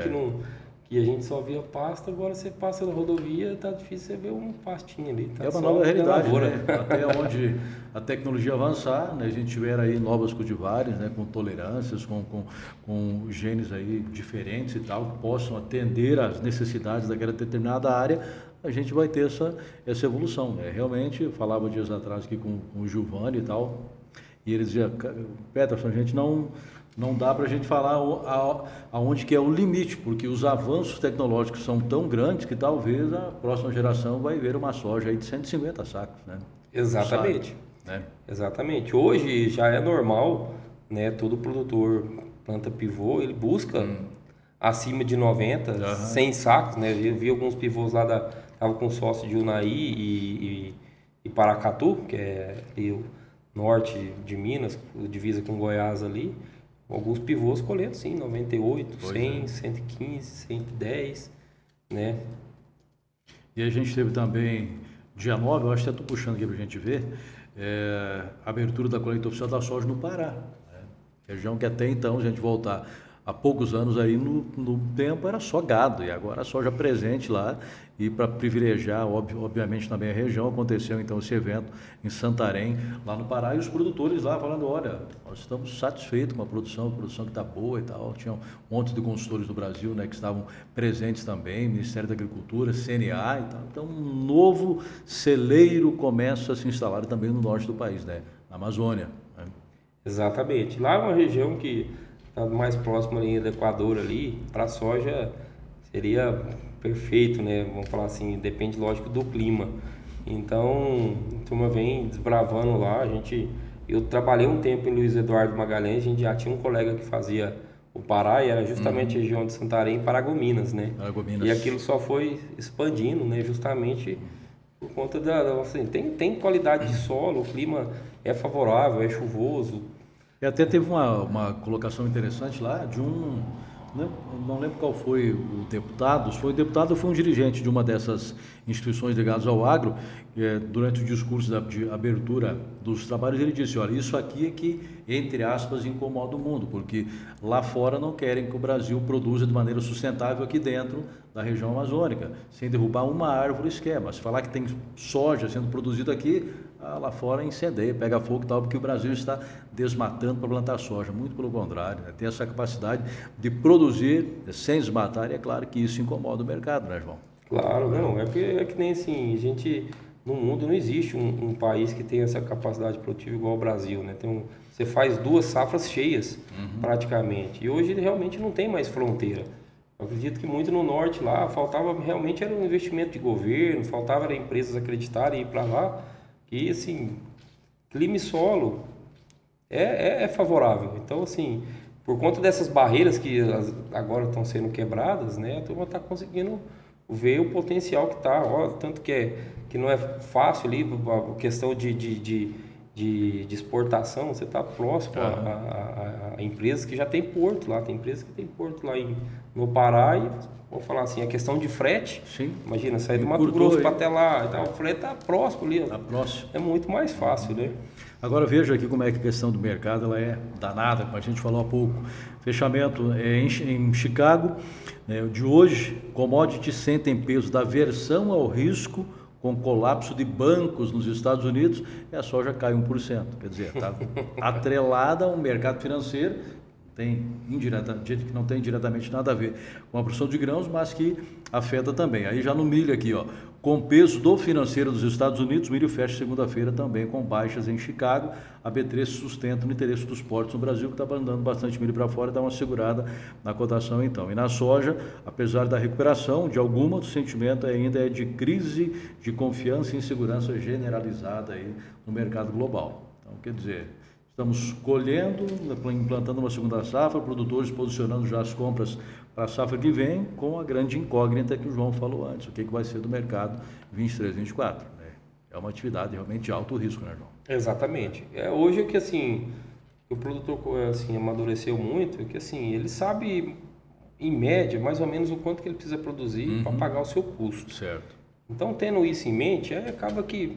Que a gente só via pasto, agora você passa na rodovia, tá difícil você ver um pastinho ali. Tá, é uma nova realidade, né? Até onde a tecnologia avançar, né? A gente tiver aí novas cultivares, né? Com tolerâncias, com genes aí diferentes e tal, que possam atender às necessidades daquela determinada área, a gente vai ter essa evolução, né? Realmente, eu falava dias atrás aqui com o Giovanni e tal, e ele dizia, Peterson, a gente não dá para a gente falar aonde que é o limite, porque os avanços tecnológicos são tão grandes que talvez a próxima geração vai ver uma soja aí de 150 sacos, né? Exatamente. Né? Exatamente. Hoje já é normal, né? Todo produtor planta pivô, ele busca acima de 90, 100 sacos, né? Eu vi alguns pivôs lá tava com sócio de Unaí e Paracatu, que é ali o norte de Minas, divisa com Goiás ali. Alguns pivôs colhendo, sim, 98, 100, 115, 110, né? E a gente teve também, dia 9, eu acho que estou puxando aqui para a gente ver, a abertura da colheita oficial da soja no Pará. Né? Região que até então, a gente voltar há poucos anos aí, no tempo era só gado, e agora a soja presente lá, e para privilegiar, obviamente, também a região, aconteceu então esse evento em Santarém, lá no Pará, e os produtores lá falando, olha, nós estamos satisfeitos com a produção que está boa e tal. Tinha um monte de consultores do Brasil, né, que estavam presentes também, Ministério da Agricultura, CNA e tal. Então, um novo celeiro começa a se instalar também no norte do país, né, na Amazônia. Né? Exatamente. Lá é uma região que está mais próxima ali do Equador ali, para a soja seria perfeito, né? Vamos falar assim, depende, lógico, do clima. Então, a turma vem desbravando lá. Eu trabalhei um tempo em Luiz Eduardo Magalhães, a gente já tinha um colega que fazia o Pará, e era justamente a região de Santarém, Paragominas, né? Paragominas. E aquilo só foi expandindo, né? Justamente por conta assim, tem qualidade de solo, o clima é favorável, é chuvoso. E até teve uma colocação interessante lá de não lembro qual foi o deputado, foi um dirigente de uma dessas instituições ligadas ao agro, durante o discurso de abertura dos trabalhos, ele disse, olha, isso aqui é que, entre aspas, incomoda o mundo, porque lá fora não querem que o Brasil produza de maneira sustentável aqui dentro da região amazônica, sem derrubar uma árvore sequer, mas falar que tem soja sendo produzida aqui, lá fora incendeia, pega fogo e tal, porque o Brasil está desmatando para plantar soja, muito pelo contrário, né? Tem essa capacidade de produzir sem desmatar, e é claro que isso incomoda o mercado, né, João? Claro, não, é que nem assim, no mundo não existe um país que tenha essa capacidade produtiva igual o Brasil, né? Você faz 2 safras cheias, praticamente, e hoje realmente não tem mais fronteira. Eu acredito que muito no norte lá, realmente era um investimento de governo, faltava empresas acreditarem e ir para lá, que assim, clima e solo é favorável. Então, assim, por conta dessas barreiras que agora estão sendo quebradas, né, a turma está conseguindo ver o potencial que está. Tanto que não é fácil ali, a questão de de exportação, você está próximo a empresas que já tem porto lá. Tem empresas que tem porto lá no Pará e, vamos falar assim, a questão de frete. Sim. Imagina, sair do Mato Grosso para até lá, então, o frete está próximo ali. Está próximo. É muito mais fácil, né? Agora veja aqui como é que a questão do mercado ela é danada, como a gente falou há pouco. Fechamento em Chicago, né, de hoje, commodities sentem peso da aversão ao risco com colapso de bancos nos Estados Unidos, e a soja cai 1%. Quer dizer, está atrelada ao mercado financeiro, que não tem diretamente nada a ver com a produção de grãos, mas que afeta também. Aí já no milho aqui, ó, com peso do financeiro dos Estados Unidos, o milho fecha segunda-feira também com baixas em Chicago. A B3 sustenta o interesse dos portos no Brasil, que está mandando bastante milho para fora, dá uma segurada na cotação então. E na soja, apesar da recuperação de alguma, o sentimento ainda é de crise de confiança e insegurança generalizada aí no mercado global. Então, quer dizer, estamos colhendo, implantando uma segunda safra, produtores posicionando já as compras para a safra que vem, com a grande incógnita que o João falou antes, o que vai ser do mercado 23, 24. Né? É uma atividade realmente de alto risco, né, João? Exatamente. Hoje o que assim, o produtor assim, amadureceu muito, é que assim, ele sabe, em média, mais ou menos o quanto que ele precisa produzir para pagar o seu custo. Certo. Então, tendo isso em mente, aí acaba que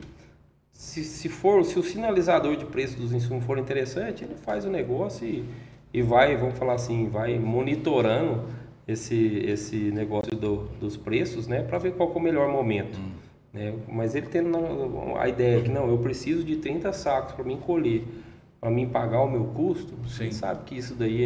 se o sinalizador de preço dos insumos for interessante, ele faz o negócio e vai, vamos falar assim, vai monitorando esse negócio dos preços, né, para ver qual que é o melhor momento. Né? Mas ele tendo a ideia que não, eu preciso de 30 sacos para mim colher, para mim pagar o meu custo, ele sabe que isso daí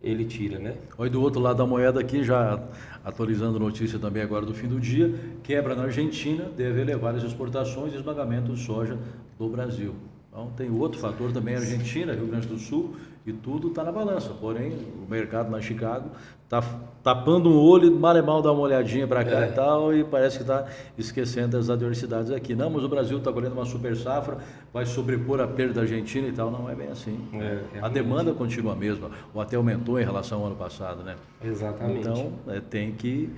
ele tira, né? Olha, do outro lado da moeda aqui, já atualizando notícia também agora do fim do dia, quebra na Argentina deve elevar as exportações e esmagamento de soja do Brasil. Então tem outro fator também, Argentina, Rio Grande do Sul, e tudo está na balança. Porém, o mercado na Chicago está tapando um olho, mal e mal dá uma olhadinha para cá e tal, e parece que está esquecendo as adversidades aqui. Não, mas o Brasil está colhendo uma super safra, vai sobrepor a perda da Argentina e tal. Não é bem assim. A demanda continua a mesma, ou até aumentou em relação ao ano passado, né? Exatamente. Então, tem que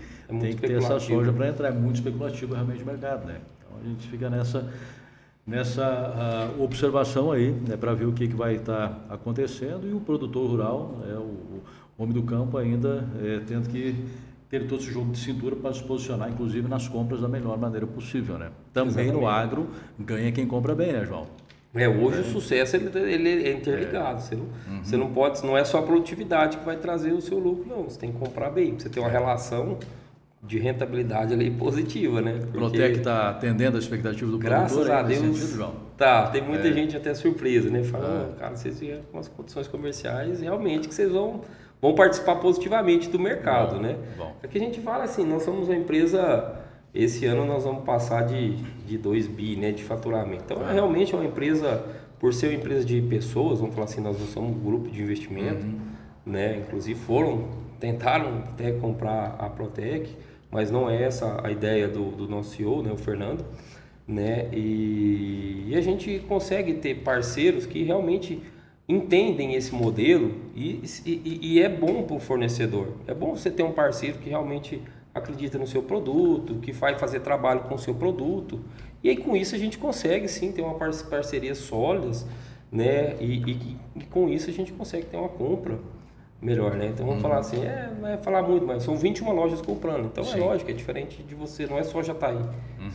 ter essa soja para entrar. É muito especulativo realmente o mercado, né? Então, a gente fica nessa observação aí, né, para ver o que vai estar acontecendo, e o produtor rural, o homem do campo ainda tendo que ter todo esse jogo de cintura para se posicionar, inclusive nas compras da melhor maneira possível, né? Também Exatamente. No agro ganha quem compra bem, né, João? Hoje o sucesso ele é interligado. Você não pode, não é só a produtividade que vai trazer o seu lucro, não. Você tem que comprar bem, você tem uma relação de rentabilidade ali positiva, né? Porque o Protec está atendendo a expectativa do graças produtor. Graças a Deus. Sentido, João? Tá, tem muita gente até surpresa, né? Fala, cara, vocês vieram com as condições comerciais, realmente que vocês vão participar positivamente do mercado, né? Bom. É que a gente fala assim, nós somos uma empresa, esse ano nós vamos passar de 2 bi, né, de faturamento. Então, realmente é uma empresa, por ser uma empresa de pessoas, vamos falar assim, nós não somos um grupo de investimento, né? Inclusive tentaram até comprar a Protec, mas não é essa a ideia do nosso CEO, né, o Fernando, né? E a gente consegue ter parceiros que realmente entendem esse modelo e é bom para o fornecedor. É bom você ter um parceiro que realmente acredita no seu produto, que vai fazer trabalho com o seu produto. E aí com isso a gente consegue sim ter uma parcerias sólidas, né? E com isso a gente consegue ter uma compra melhor, né? Então vamos falar assim, não é falar muito, mas são 21 lojas comprando. Então é lógico, é diferente de você, não é só Jataí.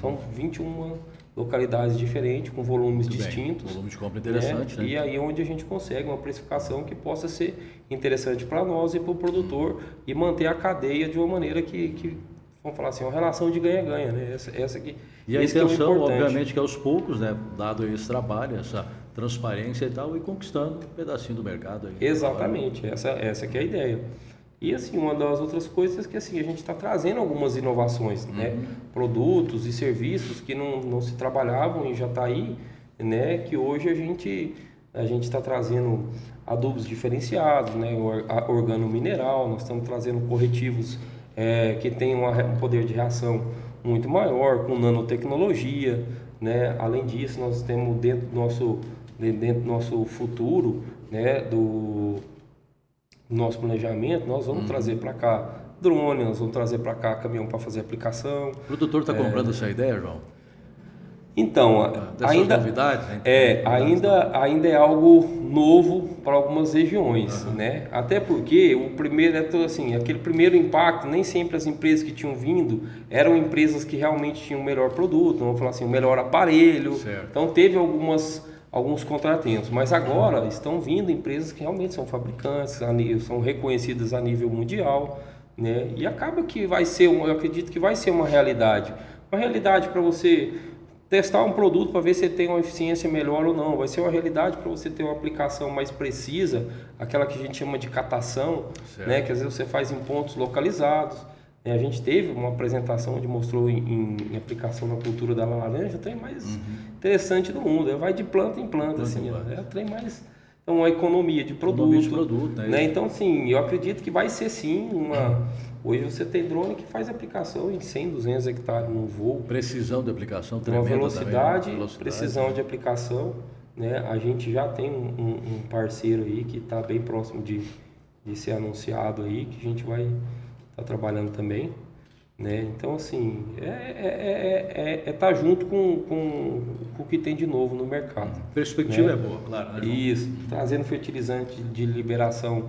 São 21 localidades diferentes, com volumes distintos. Volume de compra interessante, né? E aí onde a gente consegue uma precificação que possa ser interessante para nós e para o produtor e manter a cadeia de uma maneira que vamos falar assim, uma relação de ganha-ganha, né? Essa aqui. E a intenção, obviamente, que aos poucos, né, dado esse trabalho, essa transparência e tal, e conquistando um pedacinho do mercado aí. Exatamente, essa que é a ideia. E assim, uma das outras coisas é que assim, a gente está trazendo algumas inovações, né? Produtos e serviços que não se trabalhavam em Jataí, né? Que hoje a gente está trazendo adubos diferenciados, né? Organo mineral, nós estamos trazendo corretivos que tem um poder de reação muito maior, com nanotecnologia, né? Além disso, nós temos dentro do nosso futuro, né? Do nosso planejamento, nós vamos trazer para cá drone, nós vamos trazer para cá caminhão para fazer aplicação. O produtor está comprando essa ideia, João? Então, ainda, novidades, ainda é algo novo para algumas regiões, né? Até porque o primeiro aquele primeiro impacto, nem sempre as empresas que tinham vindo eram empresas que realmente tinham o melhor produto, vamos falar assim, o melhor aparelho. Certo. Então teve alguns contratempos, mas agora estão vindo empresas que realmente são fabricantes, são reconhecidas a nível mundial, né? E acaba que vai ser, eu acredito que vai ser uma realidade para você testar um produto para ver se ele tem uma eficiência melhor ou não. Vai ser uma realidade para você ter uma aplicação mais precisa, aquela que a gente chama de catação, né? Que às vezes você faz em pontos localizados. A gente teve uma apresentação onde mostrou em aplicação na cultura da laranja, o trem mais interessante do mundo. Vai de planta em planta, assim, é o trem mais... Então, uma economia de produto, né? Então, sim, eu acredito que vai ser sim uma... Hoje você tem drone que faz aplicação em 100, 200 hectares no voo. Precisão de aplicação tremenda. Uma velocidade, precisão de aplicação, né? A gente já tem um parceiro aí que está bem próximo de ser anunciado aí, que a gente vai estar trabalhando também, né? Então, assim, tá junto com o que tem de novo no mercado. Perspectiva, né? É boa, claro. Né? Isso, trazendo fertilizante de liberação,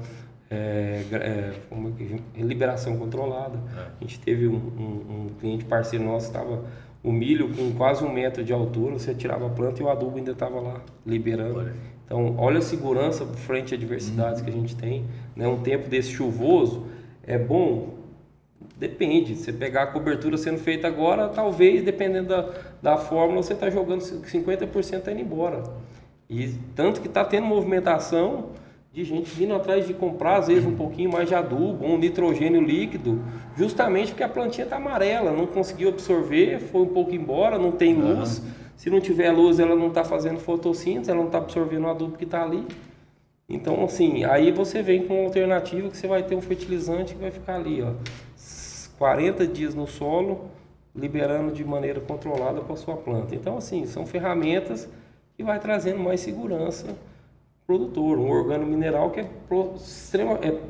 liberação controlada. A gente teve um cliente parceiro nosso, estava o milho com quase 1 metro de altura, você tirava a planta e o adubo ainda estava lá liberando. Então, olha a segurança frente a adversidades que a gente tem, né? Um tempo desse chuvoso é bom. Depende, você pegar a cobertura sendo feita agora, talvez, dependendo da fórmula, você está jogando 50% tá indo embora. E tanto que está tendo movimentação de gente vindo atrás de comprar, às vezes, um pouquinho mais de adubo, um nitrogênio líquido, justamente porque a plantinha está amarela, não conseguiu absorver, foi um pouco embora, não tem luz. Se não tiver luz, ela não está fazendo fotossíntese, ela não está absorvendo o adubo que está ali. Então, assim, aí você vem com uma alternativa que você vai ter um fertilizante que vai ficar ali, ó, 40 dias no solo, liberando de maneira controlada para a sua planta. Então, assim, são ferramentas que vai trazendo mais segurança para o produtor. Um organomineral que é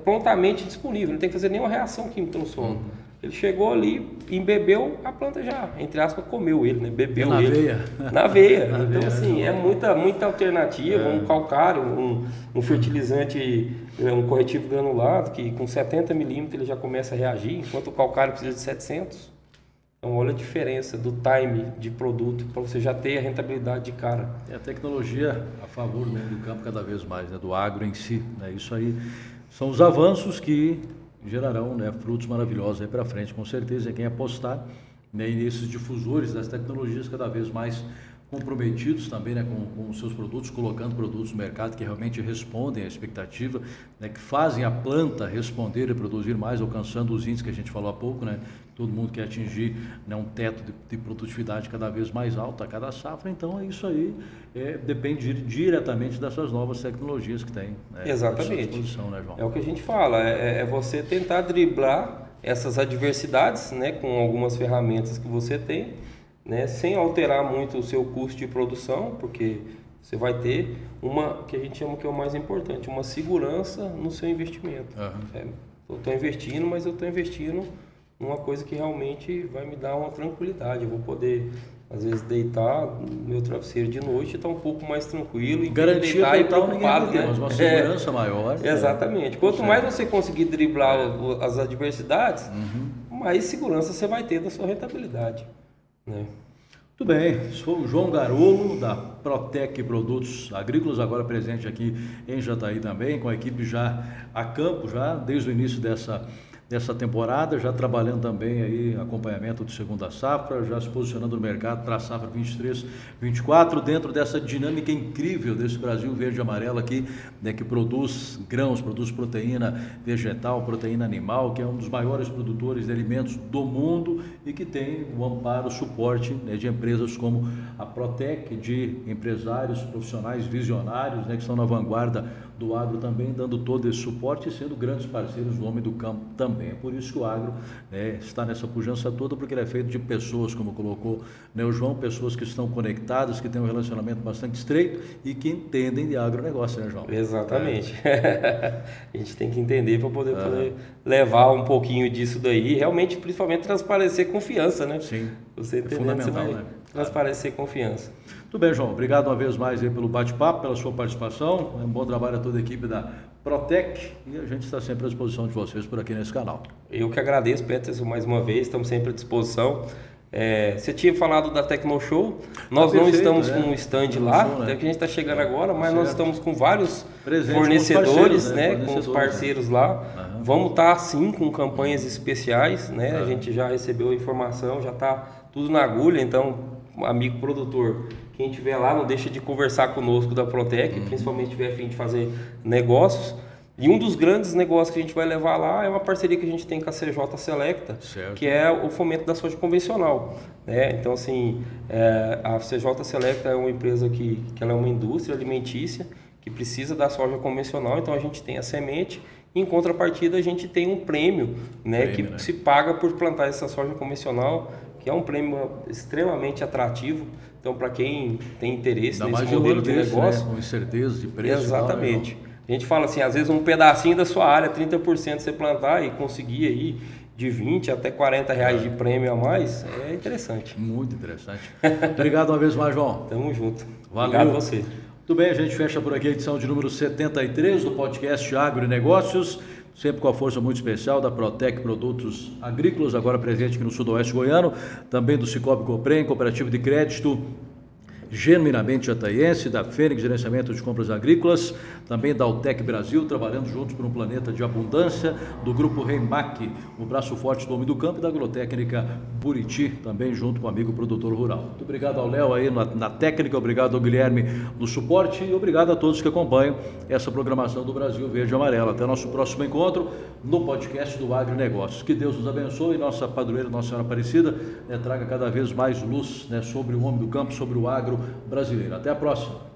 prontamente disponível, não tem que fazer nenhuma reação química no solo. Ele chegou ali, embebeu, a planta já, entre aspas, comeu ele, né? Bebeu na ele. Veia. Na veia. Então, assim, é muita alternativa. Um calcário, um fertilizante, um corretivo granulado, que com 70 milímetros ele já começa a reagir, enquanto o calcário precisa de 700. Então, olha a diferença do time de produto para você já ter a rentabilidade de cara. A tecnologia a favor, né, do campo cada vez mais, né, do agro em si. Né? Isso aí são os avanços que gerarão, né, frutos maravilhosos aí para frente, com certeza. Quem apostar, né, nesses difusores das tecnologias cada vez mais comprometidos também, né, com os seus produtos, colocando produtos no mercado que realmente respondem à expectativa, né, que fazem a planta responder e produzir mais, alcançando os índices que a gente falou há pouco, né? Todo mundo quer atingir, né, um teto de produtividade cada vez mais alto a cada safra. Então, isso aí depende diretamente dessas novas tecnologias que tem, né, exatamente. à disposição, né, João? É o que a gente fala, é você tentar driblar essas adversidades, né, com algumas ferramentas que você tem, né, sem alterar muito o seu custo de produção, porque você vai ter uma, que a gente chama que é o mais importante, uma segurança no seu investimento. Eu estou investindo, mas eu estou investindo numa coisa que realmente vai me dar uma tranquilidade. Eu vou poder, às vezes, deitar no meu travesseiro de noite e estar um pouco mais tranquilo. E garantia deitar total, preocupado, ninguém vai ter, mas uma segurança maior. Exatamente. Quanto mais você conseguir driblar as adversidades, mais segurança você vai ter da sua rentabilidade. Né? Muito bem, sou o João Garolo, da Protec Produtos Agrícolas, agora presente aqui em Jataí também, com a equipe já a campo, já desde o início dessa temporada, já trabalhando também aí acompanhamento de segunda safra, já se posicionando no mercado para a safra 23-24, dentro dessa dinâmica incrível desse Brasil verde e amarelo aqui, né, que produz grãos, produz proteína vegetal, proteína animal, que é um dos maiores produtores de alimentos do mundo e que tem o amparo, o suporte, né, de empresas como a Protec, de empresários, profissionais visionários, né, que estão na vanguarda do agro também, dando todo esse suporte e sendo grandes parceiros do homem do campo também. É por isso que o agro, né, está nessa pujança toda, porque ele é feito de pessoas, como colocou, né, o João, pessoas que estão conectadas, que têm um relacionamento bastante estreito e que entendem de agronegócio, né, João? Exatamente. A gente tem que entender para poder levar um pouquinho disso daí, realmente, principalmente, transparecer confiança, né? Sim, você é fundamental, né? transparência e confiança. Muito bem, João. Obrigado uma vez mais aí pelo bate-papo, pela sua participação. Um bom trabalho a toda a equipe da Protec e a gente está sempre à disposição de vocês por aqui nesse canal. Eu que agradeço, Peterson, mais uma vez. Estamos sempre à disposição. Você tinha falado da Tecnoshow, nós não estamos com um stand lá, até que a gente está chegando agora, mas nós estamos com vários fornecedores, com os parceiros lá. Vamos estar sim com campanhas especiais, né? A gente já recebeu a informação, já está tudo na agulha, então, amigo produtor, quem estiver lá não deixa de conversar conosco da Protec, principalmente tiver a fim de fazer negócios. E um dos grandes negócios que a gente vai levar lá é uma parceria que a gente tem com a CJ Selecta, que é o fomento da soja convencional, né? Então, assim, a CJ Selecta é uma empresa que ela é uma indústria alimentícia que precisa da soja convencional, então a gente tem a semente e, em contrapartida, a gente tem um prêmio, né, que se paga por plantar essa soja convencional, que é um prêmio extremamente atrativo. Então, para quem tem interesse nesse modelo de negócio... Né? Com incerteza de preço. Exatamente. A gente fala assim, às vezes um pedacinho da sua área, 30% você plantar e conseguir aí de 20 até 40 reais de prêmio a mais, é interessante. Muito interessante. Obrigado uma vez mais, João. Tamo junto. Valeu. Obrigado a você. Muito bem, a gente fecha por aqui a edição de número 73 do podcast Agronegócios, sempre com a força muito especial da Protec Produtos Agrícolas, agora presente aqui no sudoeste goiano, também do Cicobi Coprem, Cooperativa de Crédito genuinamente jataiense, da Fênix Gerenciamento de Compras Agrícolas, também da Altec Brasil, trabalhando juntos por um planeta de abundância, do Grupo Reimac, o braço forte do Homem do Campo, e da Agrotécnica Buriti, também junto com o amigo produtor rural. Muito obrigado ao Léo aí na técnica, obrigado ao Guilherme no suporte e obrigado a todos que acompanham essa programação do Brasil Verde e Amarelo. Até o nosso próximo encontro no podcast do Agronegócios. Que Deus nos abençoe e nossa padroeira, Nossa Senhora Aparecida, traga cada vez mais luz, sobre o homem do campo, sobre o agro brasileiro. Até a próxima.